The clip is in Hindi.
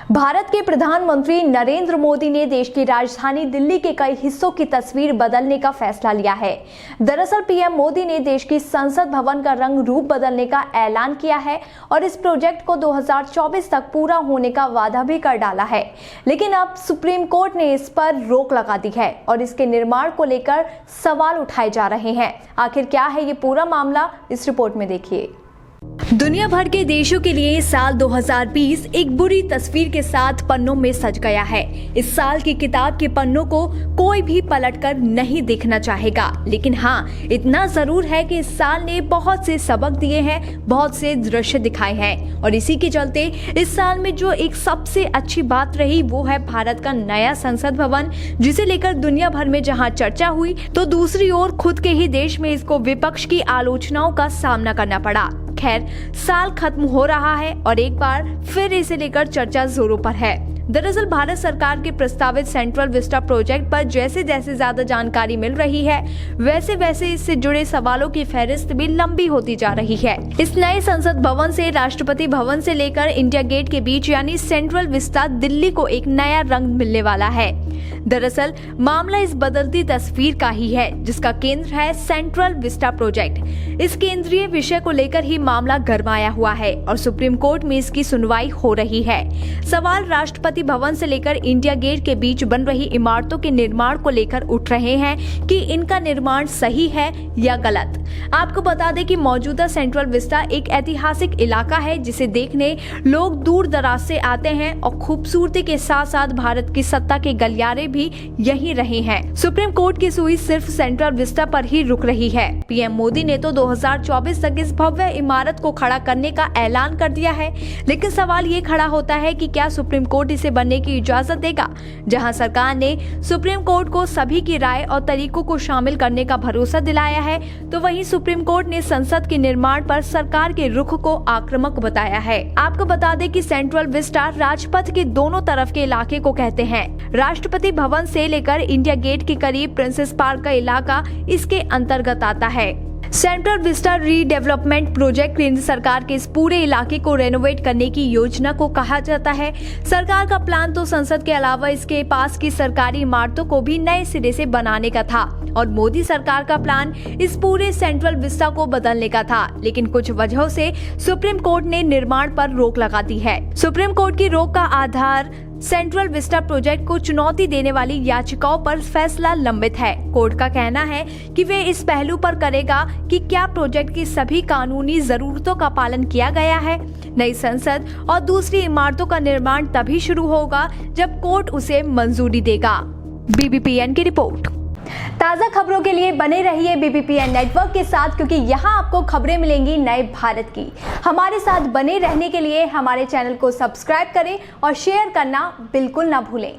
भारत के प्रधानमंत्री नरेंद्र मोदी ने देश की राजधानी दिल्ली के कई हिस्सों की तस्वीर बदलने का फैसला लिया है। दरअसल पीएम मोदी ने देश की संसद भवन का रंग रूप बदलने का ऐलान किया है और इस प्रोजेक्ट को 2024 तक पूरा होने का वादा भी कर डाला है। लेकिन अब सुप्रीम कोर्ट ने इस पर रोक लगा दी है और इसके निर्माण को लेकर सवाल उठाए जा रहे हैं। आखिर क्या है ये पूरा मामला, इस रिपोर्ट में देखिए। दुनिया भर के देशों के लिए साल 2020 एक बुरी तस्वीर के साथ पन्नों में सज गया है। इस साल की किताब के पन्नों को कोई भी पलटकर नहीं देखना चाहेगा, लेकिन हाँ, इतना जरूर है कि इस साल ने बहुत से सबक दिए हैं, बहुत से दृश्य दिखाए हैं और इसी के चलते इस साल में जो एक सबसे अच्छी बात रही वो है भारत का नया संसद भवन, जिसे लेकर दुनिया भर में जहाँ चर्चा हुई तो दूसरी ओर खुद के ही देश में इसको विपक्ष की आलोचनाओं का सामना करना पड़ा। खैर, साल खत्म हो रहा है और एक बार फिर इसे लेकर चर्चा जोरों पर है। दरअसल भारत सरकार के प्रस्तावित सेंट्रल विस्टा प्रोजेक्ट पर जैसे जैसे ज्यादा जानकारी मिल रही है, वैसे वैसे इससे जुड़े सवालों की फहरिस्त भी लंबी होती जा रही है। इस नए संसद भवन से राष्ट्रपति भवन से लेकर इंडिया गेट के बीच यानी सेंट्रल विस्टा दिल्ली को एक नया रंग मिलने वाला है। दरअसल मामला इस बदलती तस्वीर का ही है, जिसका केंद्र है सेंट्रल विस्टा प्रोजेक्ट। इस केंद्रीय विषय को लेकर ही मामला गरमाया हुआ है और सुप्रीम कोर्ट में इसकी सुनवाई हो रही है। सवाल राष्ट्रपति भवन से लेकर इंडिया गेट के बीच बन रही इमारतों के निर्माण को लेकर उठ रहे हैं कि इनका निर्माण सही है या गलत। आपको बता दें कि मौजूदा सेंट्रल विस्टा एक ऐतिहासिक इलाका है, जिसे देखने लोग दूर दराज से आते हैं और खूबसूरती के साथ साथ भारत की सत्ता के गलियारे भी यही रहे हैं। सुप्रीम कोर्ट की सुई सिर्फ सेंट्रल विस्टा पर ही रुक रही है। पीएम मोदी ने तो 2024 तक इस भव्य इमारत को खड़ा करने का ऐलान कर दिया है, लेकिन सवाल ये खड़ा होता है कि क्या सुप्रीम कोर्ट इसे बनने की इजाजत देगा। जहां सरकार ने सुप्रीम कोर्ट को सभी की राय और तरीकों को शामिल करने का भरोसा दिलाया है, तो वहीं सुप्रीम कोर्ट ने संसद के निर्माण पर सरकार के रुख को आक्रामक बताया है। आपको बता दें कि सेंट्रल विस्टा राजपथ के दोनों तरफ के इलाके को कहते हैं। राष्ट्रपति भवन से लेकर इंडिया गेट के करीब प्रिंसेस पार्क का इलाका इसके अंतर्गत आता है। सेंट्रल विस्टा रीडेवलपमेंट प्रोजेक्ट केंद्र सरकार के इस पूरे इलाके को रेनोवेट करने की योजना को कहा जाता है। सरकार का प्लान तो संसद के अलावा इसके पास की सरकारी इमारतों को भी नए सिरे से बनाने का था और मोदी सरकार का प्लान इस पूरे सेंट्रल विस्टा को बदलने का था, लेकिन कुछ वजहों से सुप्रीम कोर्ट ने निर्माण पर रोक लगा दी है। सुप्रीम कोर्ट की रोक का आधार सेंट्रल विस्टा प्रोजेक्ट को चुनौती देने वाली याचिकाओं पर फैसला लंबित है। कोर्ट का कहना है कि वे इस पहलू पर करेगा कि क्या प्रोजेक्ट की सभी कानूनी जरूरतों का पालन किया गया है। नई संसद और दूसरी इमारतों का निर्माण तभी शुरू होगा जब कोर्ट उसे मंजूरी देगा। BBPN की रिपोर्ट। ताज़ा खबरों के लिए बने रहिए BBPN नेटवर्क के साथ, क्योंकि यहाँ आपको खबरें मिलेंगी नए भारत की। हमारे साथ बने रहने के लिए हमारे चैनल को सब्सक्राइब करें और शेयर करना बिल्कुल ना भूलें।